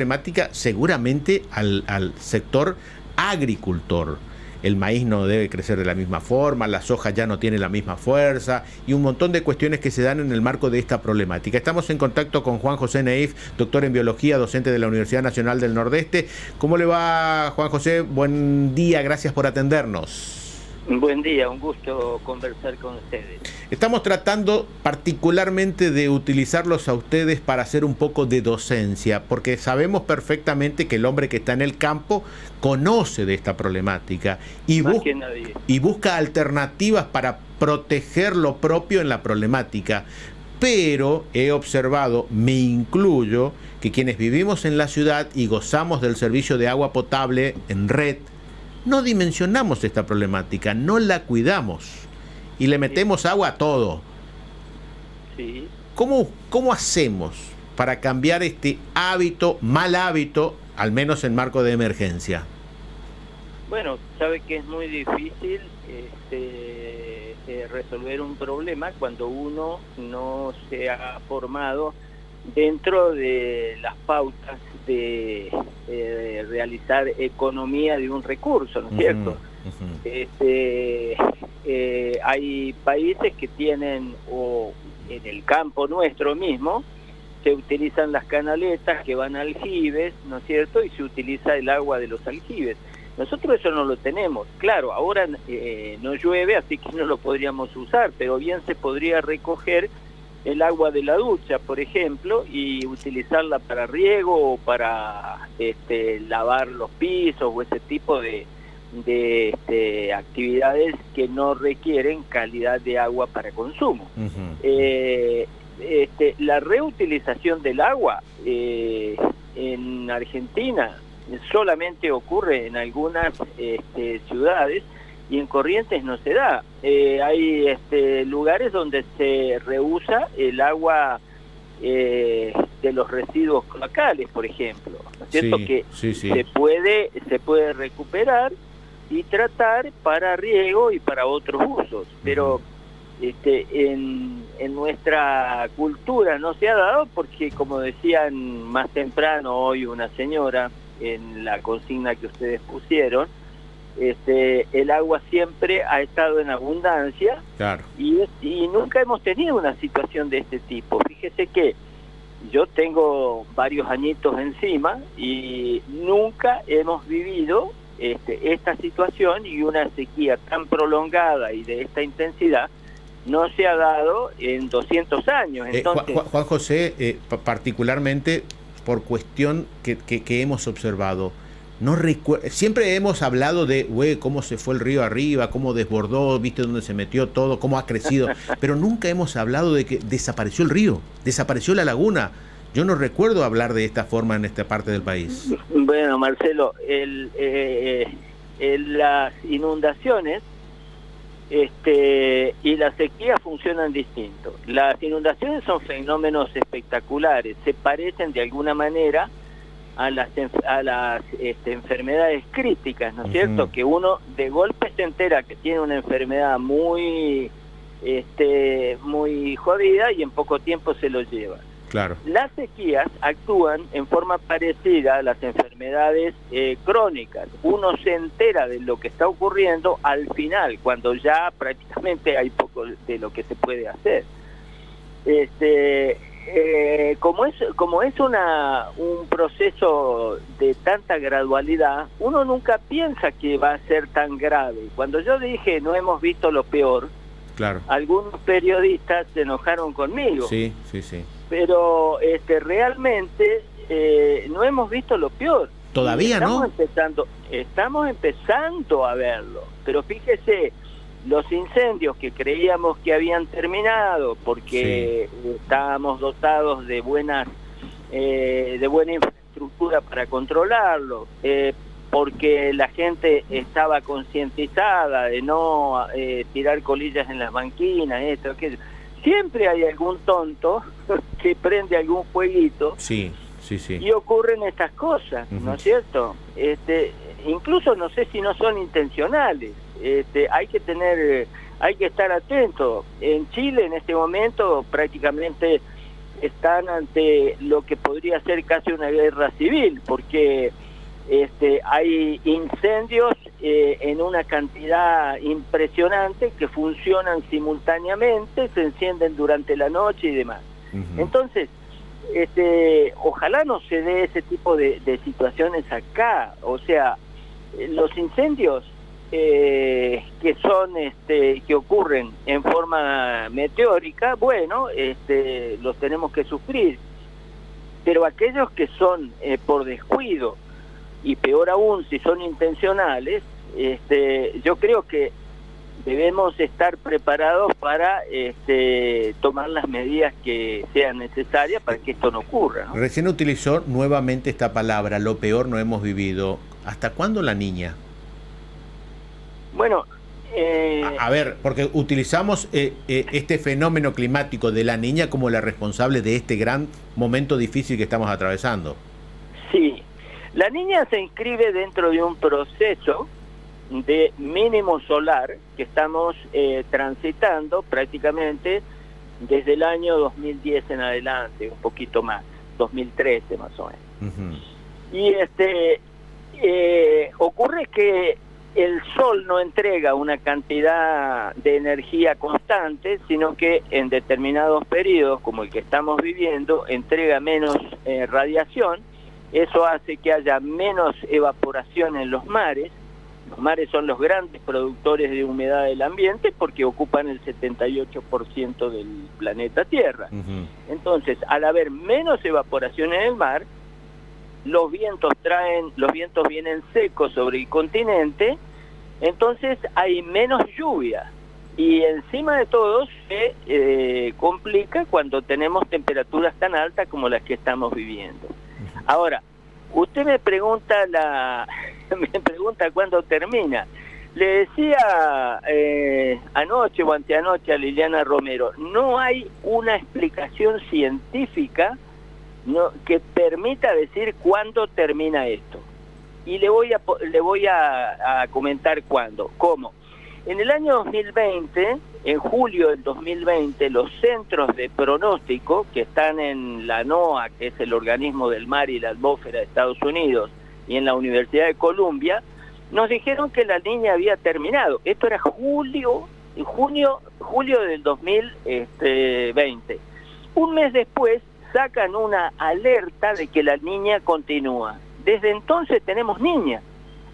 problemática seguramente al sector agricultor. El maíz no debe crecer de la misma forma, la soja ya no tiene la misma fuerza y un montón de cuestiones que se dan en el marco de esta problemática. Estamos en contacto con Juan José Neif, doctor en biología, docente de la Universidad Nacional del Nordeste. ¿Cómo le va, Juan José? Buen día, gracias por atendernos. Buen día, un gusto conversar con ustedes. Estamos tratando particularmente de utilizarlos a ustedes para hacer un poco de docencia, porque sabemos perfectamente que el hombre que está en el campo conoce de esta problemática y busca alternativas para proteger lo propio en la problemática. Pero he observado, me incluyo, que quienes vivimos en la ciudad y gozamos del servicio de agua potable en red, no dimensionamos esta problemática, no la cuidamos y le metemos agua a todo. Sí. ¿Cómo hacemos para cambiar este hábito, mal hábito, al menos en marco de emergencia? Bueno, sabe que es muy difícil resolver un problema cuando uno no se ha formado dentro de las pautas de realizar economía de un recurso, ¿no es cierto? Hay países que tienen, o en el campo nuestro mismo, se utilizan las canaletas que van a aljibes, ¿no es cierto? Y se utiliza el agua de los aljibes. Nosotros eso no lo tenemos. Claro, ahora no llueve, así que no lo podríamos usar, pero bien se podría recoger el agua de la ducha, por ejemplo, y utilizarla para riego o para lavar los pisos o ese tipo de actividades que no requieren calidad de agua para consumo. La reutilización del agua en Argentina solamente ocurre en algunas ciudades, y en Corrientes no se da. Hay lugares donde se reusa el agua de los residuos cloacales, por ejemplo, ¿no es cierto? Sí. Se puede recuperar y tratar para riego y para otros usos, pero en nuestra cultura no se ha dado porque, como decían más temprano hoy una señora en la consigna que ustedes pusieron, el agua siempre ha estado en abundancia. Claro. y nunca hemos tenido una situación de este tipo. Fíjese que yo tengo varios añitos encima y nunca hemos vivido esta situación, y una sequía tan prolongada y de esta intensidad no se ha dado en 200 años. Entonces, Juan José, particularmente por cuestión que hemos observado, siempre hemos hablado de cómo se fue el río arriba, cómo desbordó, viste dónde se metió todo, cómo ha crecido, pero nunca hemos hablado de que desapareció el río, desapareció la laguna. Yo no recuerdo hablar de esta forma en esta parte del país. Bueno, Marcelo, las inundaciones y la sequía funcionan distinto. Las inundaciones son fenómenos espectaculares, se parecen de alguna manera a las enfermedades críticas, ¿no es cierto? Que uno de golpe se entera que tiene una enfermedad muy jodida y en poco tiempo se lo lleva. Claro. Las sequías actúan en forma parecida a las enfermedades crónicas. Uno se entera de lo que está ocurriendo al final, cuando ya prácticamente hay poco de lo que se puede hacer. Como es un proceso de tanta gradualidad, uno nunca piensa que va a ser tan grave. Cuando yo dije no hemos visto lo peor, claro, algunos periodistas se enojaron conmigo. Sí. Pero realmente no hemos visto lo peor. Todavía no. Estamos empezando a verlo. Pero fíjese, los incendios que creíamos que habían terminado porque estábamos dotados de buena infraestructura para controlarlo, porque la gente estaba concientizada de no tirar colillas en las banquinas, esto, aquello. Siempre hay algún tonto que prende algún fueguito y ocurren estas cosas, ¿no es cierto? Incluso no sé si no son intencionales. Hay que estar atento. En Chile en este momento prácticamente están ante lo que podría ser casi una guerra civil, porque hay incendios en una cantidad impresionante que funcionan simultáneamente, se encienden durante la noche y demás. Entonces, ojalá no se dé ese tipo de situaciones acá. O sea, los incendios que son que ocurren en forma meteórica, bueno, los tenemos que sufrir, pero aquellos que son por descuido, y peor aún si son intencionales, yo creo que debemos estar preparados para tomar las medidas que sean necesarias para que esto no ocurra, ¿no? Recién utilizó nuevamente esta palabra, lo peor no hemos vivido. ¿Hasta cuándo la niña? Bueno, a ver, porque utilizamos este fenómeno climático de la niña como la responsable de este gran momento difícil que estamos atravesando. Sí, la niña se inscribe dentro de un proceso de mínimo solar que estamos transitando prácticamente desde el año 2010 en adelante, un poquito más, 2013 más o menos. Y ocurre que el sol no entrega una cantidad de energía constante, sino que en determinados periodos, como el que estamos viviendo, entrega menos radiación. Eso hace que haya menos evaporación en los mares. Los mares son los grandes productores de humedad del ambiente porque ocupan el 78% del planeta Tierra. Entonces, al haber menos evaporación en el mar, los vientos vienen secos sobre el continente, entonces hay menos lluvia. Y encima de todo se complica cuando tenemos temperaturas tan altas como las que estamos viviendo. Ahora, usted me pregunta cuándo termina. Le decía anoche o anteanoche a Liliana Romero, no hay una explicación científica que permita decir cuándo termina esto. Y le voy a comentar cuándo. ¿Cómo? En el año 2020, en julio del 2020, los centros de pronóstico que están en la NOAA, que es el organismo del mar y la atmósfera de Estados Unidos, y en la Universidad de Columbia, nos dijeron que la niña había terminado. Esto era julio del 2020. Un mes después sacan una alerta de que la niña continúa. Desde entonces tenemos niña.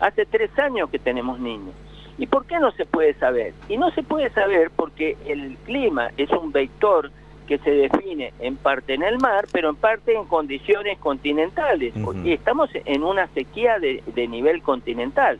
Hace 3 años que tenemos niña. ¿Y por qué no se puede saber? Y no se puede saber porque el clima es un vector que se define en parte en el mar, pero en parte en condiciones continentales, porque estamos en una sequía de nivel continental.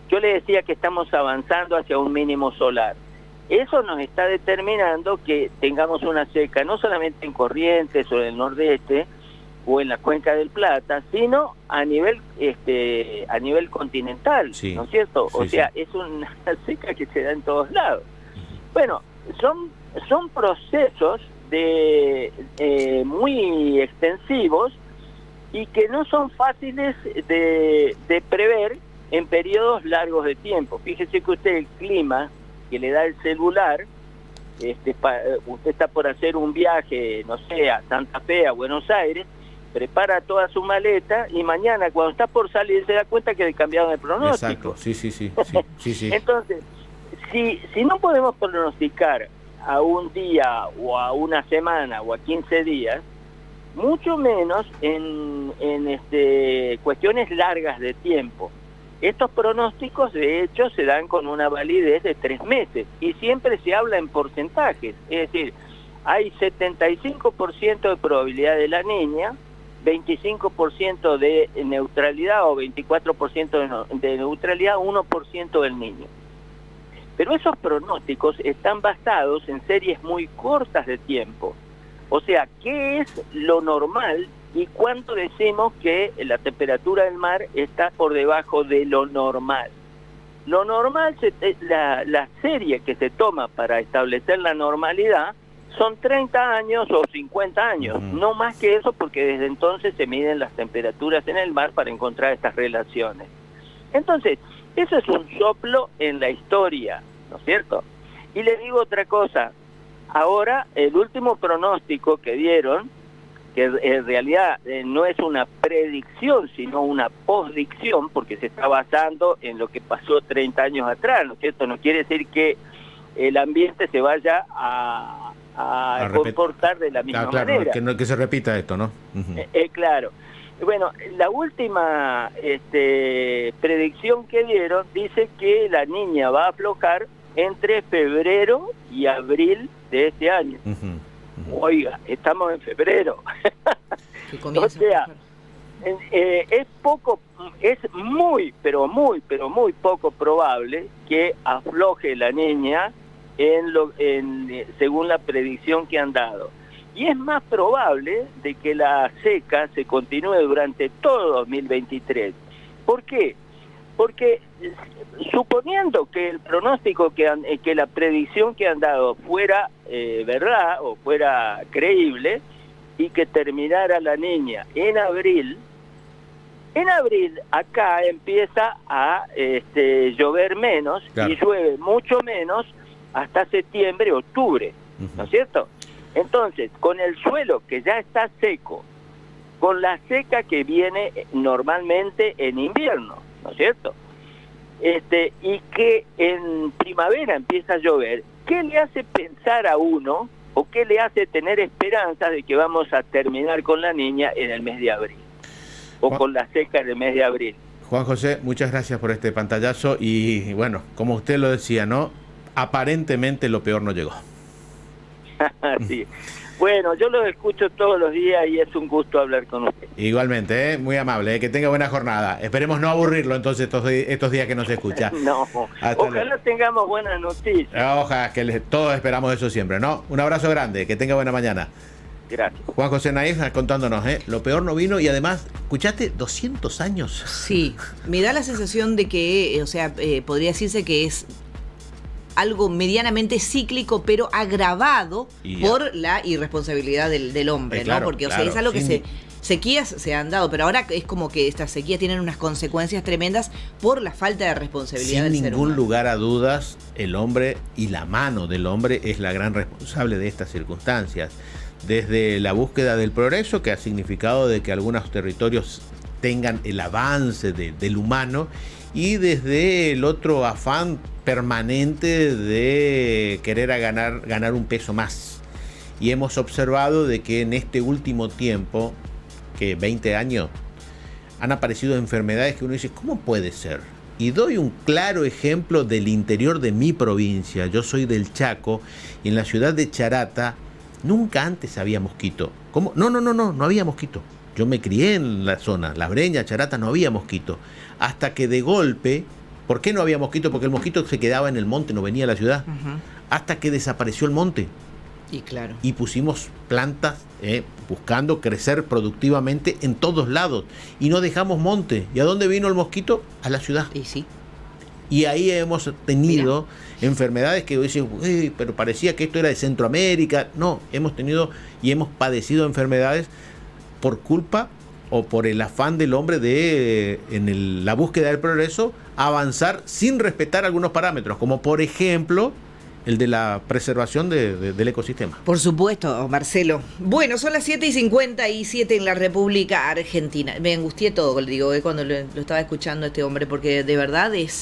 Yo le decía que estamos avanzando hacia un mínimo solar. Eso nos está determinando que tengamos una seca, no solamente en Corrientes o en el nordeste o en la cuenca del Plata, sino a nivel continental, sí, ¿no es cierto? Sí, o sea, sí, es una seca que se da en todos lados. Bueno, son procesos muy extensivos y que no son fáciles de prever en periodos largos de tiempo. Fíjese que usted el clima que le da el celular, usted está por hacer un viaje, no sé, a Santa Fe, a Buenos Aires, prepara toda su maleta y mañana cuando está por salir se da cuenta que le cambiaron el pronóstico. Exacto, sí. Entonces, si no podemos pronosticar a un día o a una semana o a 15 días, mucho menos en cuestiones largas de tiempo. Estos pronósticos, de hecho, se dan con una validez de 3 meses y siempre se habla en porcentajes. Es decir, hay 75% de probabilidad de la niña, 25% de neutralidad o 24% de neutralidad, 1% del niño. Pero esos pronósticos están basados en series muy cortas de tiempo. O sea, ¿qué es lo normal y cuánto decimos que la temperatura del mar está por debajo de lo normal? Lo normal, la serie que se toma para establecer la normalidad son 30 años o 50 años, no más que eso, porque desde entonces se miden las temperaturas en el mar para encontrar estas relaciones. Entonces, eso es un soplo en la historia, ¿no es cierto? Y le digo otra cosa, Ahora, el último pronóstico que dieron, que en realidad no es una predicción, sino una posdicción, porque se está basando en lo que pasó 30 años atrás, ¿no es cierto? No quiere decir que el ambiente se vaya a comportar de la misma manera. Que se repita esto, ¿no? Claro. Bueno, la última predicción que dieron dice que la niña va a aflojar entre febrero y abril de este año. Oiga, estamos en febrero. O sea, es muy, pero muy poco probable que afloje la niña según la predicción que han dado. Y es más probable de que la seca se continúe durante todo 2023. ¿Por qué? Porque suponiendo que el pronóstico que la predicción que han dado fuera verdad o fuera creíble y que terminara la niña en abril acá empieza a llover menos, claro, y llueve mucho menos hasta septiembre, octubre, ¿no es cierto? Entonces, con el suelo que ya está seco, con la seca que viene normalmente en invierno, ¿no es cierto? Y que en primavera empieza a llover, ¿qué le hace pensar a uno o qué le hace tener esperanza de que vamos a terminar con la niña en el mes de abril? O con la seca en el mes de abril. Juan José, muchas gracias por este pantallazo y bueno, como usted lo decía, ¿no? Aparentemente lo peor no llegó. Sí. Bueno, yo los escucho todos los días y es un gusto hablar con usted. Igualmente, muy amable, que tenga buena jornada. Esperemos no aburrirlo entonces estos días que nos escucha. No, ojalá tengamos buenas noticias. Ojalá, que todos esperamos eso siempre, ¿no? Un abrazo grande, que tenga buena mañana. Gracias. Juan José Naís contándonos, lo peor no vino y además, ¿escuchaste? 200 años. Sí, me da la sensación de que, podría decirse que es algo medianamente cíclico, pero agravado por la irresponsabilidad del hombre, claro, ¿no? Porque, claro, es algo que sequías se han dado, pero ahora es como que estas sequías tienen unas consecuencias tremendas por la falta de responsabilidad del ser humano. Sin ningún lugar a dudas, el hombre y la mano del hombre es la gran responsable de estas circunstancias. Desde la búsqueda del progreso, que ha significado de que algunos territorios tengan el avance del humano, y desde el otro afán permanente de querer ganar un peso más. Y hemos observado de que en este último tiempo, que 20 años, han aparecido enfermedades que uno dice, ¿cómo puede ser? Y doy un claro ejemplo del interior de mi provincia. Yo soy del Chaco, y en la ciudad de Charata nunca antes había mosquito. ¿Cómo? No había mosquito. Yo me crié en la zona, La Breña, Charata, no había mosquito. Hasta que de golpe, ¿por qué no había mosquito? Porque el mosquito se quedaba en el monte, no venía a la ciudad. Hasta que desapareció el monte. Y claro. Y pusimos plantas buscando crecer productivamente en todos lados. Y no dejamos monte. ¿Y a dónde vino el mosquito? A la ciudad. Y sí. Y ahí hemos tenido enfermedades que dicen, pero parecía que esto era de Centroamérica. No, hemos tenido y hemos padecido enfermedades por culpa o por el afán del hombre de, la búsqueda del progreso, avanzar sin respetar algunos parámetros, como por ejemplo el de la preservación del ecosistema. Por supuesto, Marcelo. Bueno, son las 7:57 en la República Argentina. Me angustié todo, digo, cuando lo estaba escuchando a este hombre, porque de verdad es